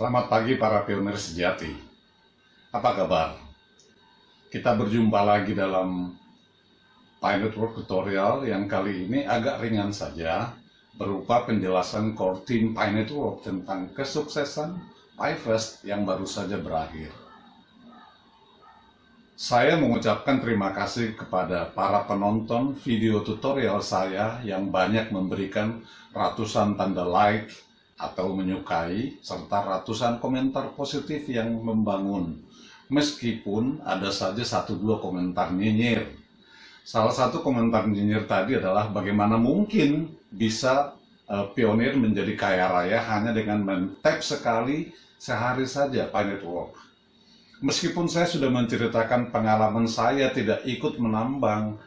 Selamat pagi para pionir sejati. Apa kabar? Kita berjumpa lagi dalam Pi Network tutorial yang kali ini agak ringan saja, berupa penjelasan core team Pi Network tentang kesuksesan PiFest yang baru saja berakhir. Saya mengucapkan terima kasih kepada para penonton video tutorial saya yang banyak memberikan ratusan tanda like atau menyukai, serta ratusan komentar positif yang membangun. Meskipun ada saja 1-2 komentar nyinyir. Salah satu komentar nyinyir tadi adalah bagaimana mungkin bisa pionir menjadi kaya raya hanya dengan men-tap sekali sehari saja Pi Network. Meskipun saya sudah menceritakan pengalaman saya tidak ikut menambang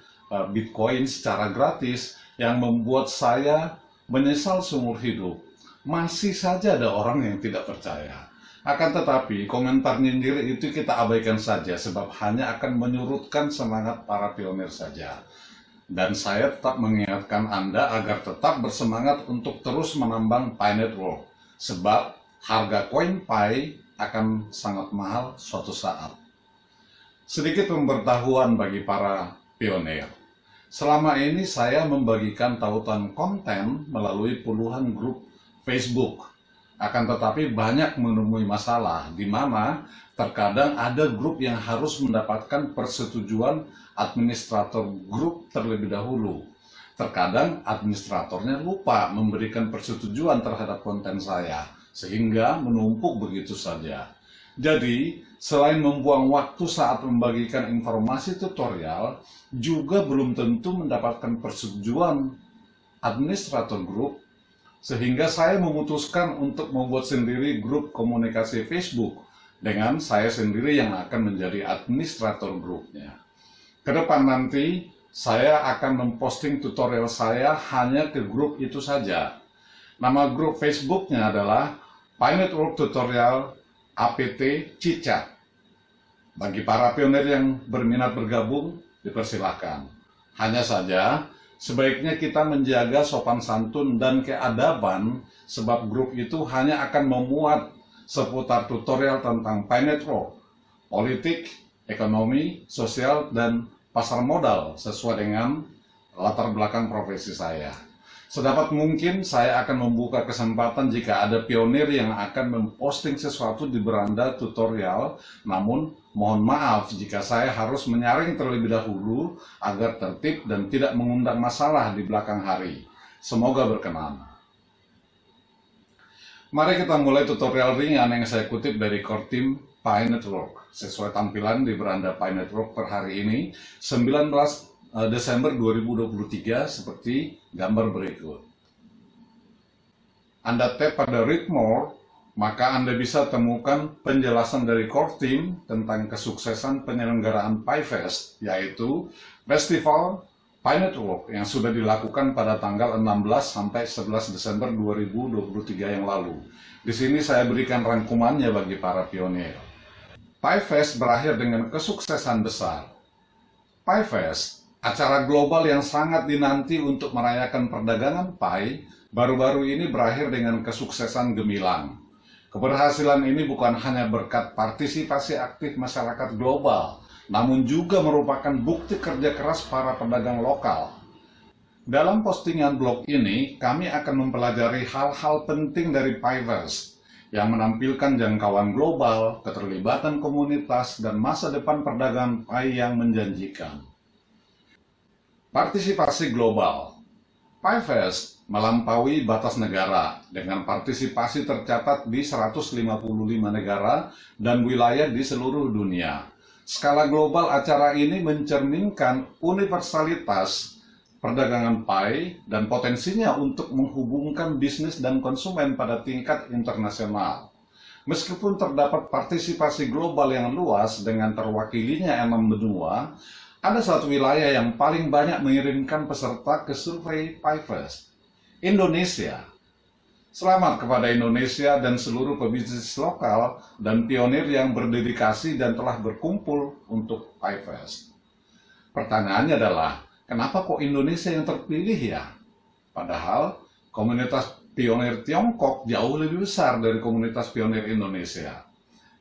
Bitcoin secara gratis yang membuat saya menyesal seumur hidup, masih saja ada orang yang tidak percaya. Akan tetapi, komentar nyindir itu kita abaikan saja sebab hanya akan menyurutkan semangat para pionir saja. Dan saya tetap mengingatkan Anda agar tetap bersemangat untuk terus menambang Pi Network, sebab harga koin Pi akan sangat mahal suatu saat. Sedikit pemberitahuan bagi para pionir. Selama ini saya membagikan tautan konten melalui puluhan grup Facebook. Akan tetapi banyak menemui masalah di mana terkadang ada grup yang harus mendapatkan persetujuan administrator grup terlebih dahulu. Terkadang administratornya lupa memberikan persetujuan terhadap konten saya, sehingga menumpuk begitu saja. Jadi, selain membuang waktu saat membagikan informasi tutorial, juga belum tentu mendapatkan persetujuan administrator grup, sehingga saya memutuskan untuk membuat sendiri grup komunikasi Facebook dengan saya sendiri yang akan menjadi administrator grupnya. Kedepan nanti, saya akan memposting tutorial saya hanya ke grup itu saja. Nama grup Facebooknya adalah Pi Network Tutorial APT Cicat. Bagi para pionir yang berminat bergabung, dipersilahkan. Hanya saja, sebaiknya kita menjaga sopan santun dan keadaban, sebab grup itu hanya akan memuat seputar tutorial tentang Pi Network, politik, ekonomi, sosial, dan pasar modal sesuai dengan latar belakang profesi saya. Sedapat mungkin saya akan membuka kesempatan jika ada pionir yang akan memposting sesuatu di beranda tutorial, namun mohon maaf jika saya harus menyaring terlebih dahulu agar tertib dan tidak mengundang masalah di belakang hari. Semoga berkenan. Mari kita mulai tutorial ringan yang saya kutip dari core team Pi Network. Sesuai tampilan di beranda Pi Network per hari ini, 19 Desember 2023 seperti gambar berikut. Anda tap pada Read More, maka Anda bisa temukan penjelasan dari core team tentang kesuksesan penyelenggaraan PiFest, yaitu Festival Pi Network yang sudah dilakukan pada tanggal 16 sampai 11 Desember 2023 yang lalu. Di sini saya berikan rangkumannya bagi para pionir. PiFest berakhir dengan kesuksesan besar. PiFest, acara global yang sangat dinanti untuk merayakan perdagangan Pi, baru-baru ini berakhir dengan kesuksesan gemilang. Keberhasilan ini bukan hanya berkat partisipasi aktif masyarakat global, namun juga merupakan bukti kerja keras para pedagang lokal. Dalam postingan blog ini, kami akan mempelajari hal-hal penting dari PiFest, yang menampilkan jangkauan global, keterlibatan komunitas, dan masa depan perdagangan Pi yang menjanjikan. Partisipasi global. PiFest melampaui batas negara dengan partisipasi tercatat di 155 negara dan wilayah di seluruh dunia. Skala global acara ini mencerminkan universalitas perdagangan Pi dan potensinya untuk menghubungkan bisnis dan konsumen pada tingkat internasional. Meskipun terdapat partisipasi global yang luas dengan terwakilinya 6 benua, ada satu wilayah yang paling banyak mengirimkan peserta ke survei PiFest, Indonesia. Selamat kepada Indonesia dan seluruh pebisnis lokal dan pionir yang berdedikasi dan telah berkumpul untuk PiFest. Pertanyaannya adalah, kenapa kok Indonesia yang terpilih ya? Padahal komunitas pionir Tiongkok jauh lebih besar dari komunitas pionir Indonesia.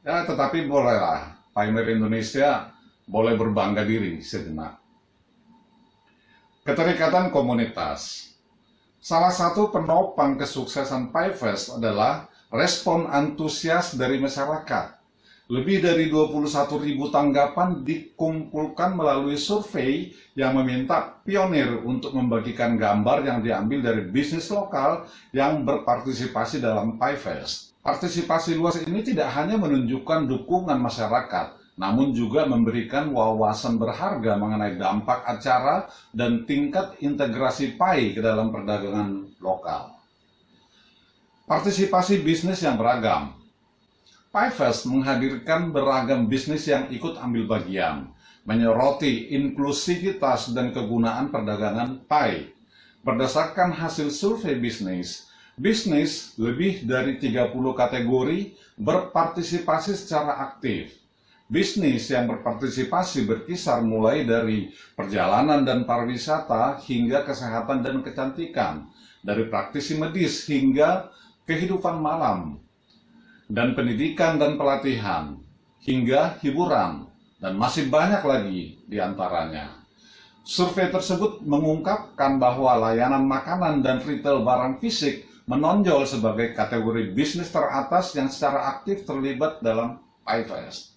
Ya, tetapi bolehlah, pionir Indonesia boleh berbangga diri sejenak. Keterikatan komunitas. Salah satu penopang kesuksesan PieFest adalah respon antusias dari masyarakat. Lebih dari 21.000 tanggapan dikumpulkan melalui survei yang meminta pionir untuk membagikan gambar yang diambil dari bisnis lokal yang berpartisipasi dalam PieFest. Partisipasi luas ini tidak hanya menunjukkan dukungan masyarakat, namun juga memberikan wawasan berharga mengenai dampak acara dan tingkat integrasi PIE ke dalam perdagangan lokal. Partisipasi bisnis yang beragam. PieFest menghadirkan beragam bisnis yang ikut ambil bagian, menyoroti inklusivitas dan kegunaan perdagangan PIE. Berdasarkan hasil survei bisnis lebih dari 30 kategori berpartisipasi secara aktif. Bisnis yang berpartisipasi berkisar mulai dari perjalanan dan pariwisata hingga kesehatan dan kecantikan, dari praktisi medis hingga kehidupan malam, dan pendidikan dan pelatihan, hingga hiburan, dan masih banyak lagi di antaranya. Survei tersebut mengungkapkan bahwa layanan makanan dan retail barang fisik menonjol sebagai kategori bisnis teratas yang secara aktif terlibat dalam PieFest.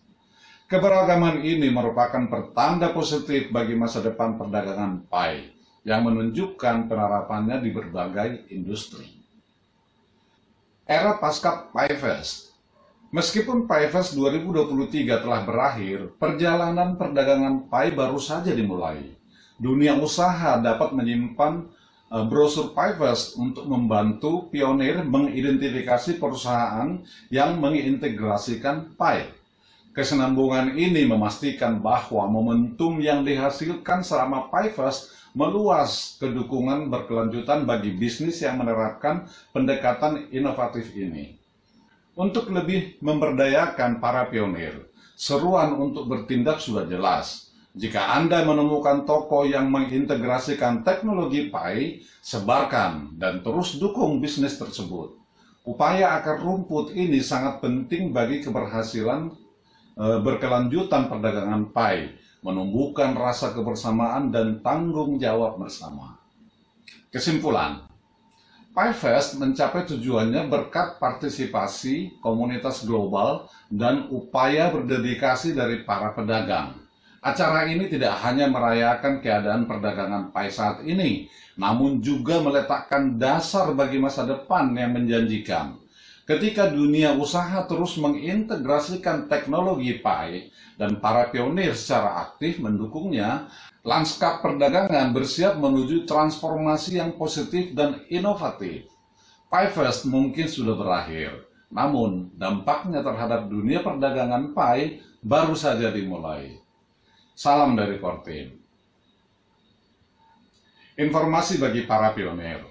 Keberagaman ini merupakan pertanda positif bagi masa depan perdagangan PIE yang menunjukkan penerapannya di berbagai industri. Era pasca PieFest. Meskipun PieFest 2023 telah berakhir, perjalanan perdagangan PIE baru saja dimulai. Dunia usaha dapat menyimpan brosur PieFest untuk membantu pionir mengidentifikasi perusahaan yang mengintegrasikan PIE. Kesinambungan ini memastikan bahwa momentum yang dihasilkan selama PieFest meluas ke dukungan berkelanjutan bagi bisnis yang menerapkan pendekatan inovatif ini. Untuk lebih memberdayakan para pionir, seruan untuk bertindak sudah jelas. Jika Anda menemukan toko yang mengintegrasikan teknologi PIE, sebarkan dan terus dukung bisnis tersebut. Upaya akar rumput ini sangat penting bagi keberhasilan berkelanjutan perdagangan PIE, menumbuhkan rasa kebersamaan dan tanggung jawab bersama. Kesimpulan, PieFest mencapai tujuannya berkat partisipasi komunitas global dan upaya berdedikasi dari para pedagang. Acara ini tidak hanya merayakan keadaan perdagangan PIE saat ini, namun juga meletakkan dasar bagi masa depan yang menjanjikan. Ketika dunia usaha terus mengintegrasikan teknologi PIE dan para pionir secara aktif mendukungnya, lanskap perdagangan bersiap menuju transformasi yang positif dan inovatif. PieFest mungkin sudah berakhir, namun dampaknya terhadap dunia perdagangan PIE baru saja dimulai. Salam dari Kortim. Informasi bagi para pionir.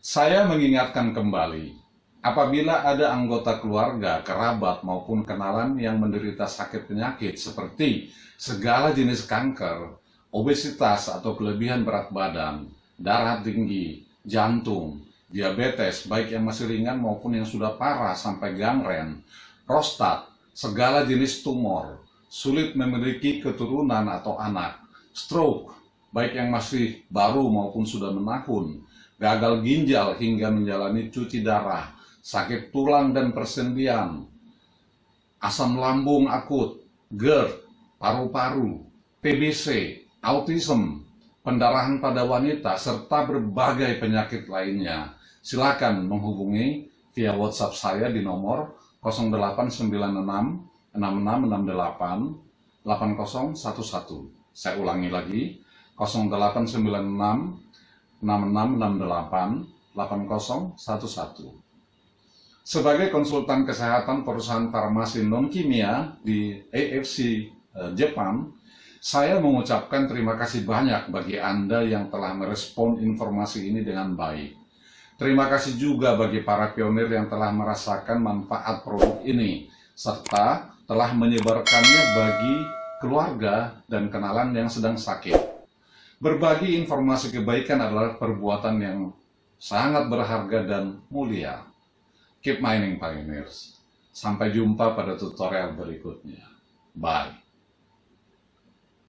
Saya mengingatkan kembali, apabila ada anggota keluarga, kerabat, maupun kenalan yang menderita sakit penyakit seperti segala jenis kanker, obesitas atau kelebihan berat badan, darah tinggi, jantung, diabetes, baik yang masih ringan maupun yang sudah parah sampai gangren, prostat, segala jenis tumor, sulit memiliki keturunan atau anak, stroke, baik yang masih baru maupun sudah menahun, gagal ginjal hingga menjalani cuci darah, sakit tulang dan persendian, asam lambung akut, GERD, paru-paru, TBC, autism, pendarahan pada wanita, serta berbagai penyakit lainnya. Silakan menghubungi via WhatsApp saya di nomor 0896 6668 8011. Saya ulangi lagi, 0896 6668 8011. Sebagai konsultan kesehatan perusahaan farmasi non-kimia di AFC Jepang, saya mengucapkan terima kasih banyak bagi Anda yang telah merespon informasi ini dengan baik. Terima kasih juga bagi para pionir yang telah merasakan manfaat produk ini, serta telah menyebarkannya bagi keluarga dan kenalan yang sedang sakit. Berbagi informasi kebaikan adalah perbuatan yang sangat berharga dan mulia. Keep mining, pioneers. Sampai jumpa pada tutorial berikutnya. Bye.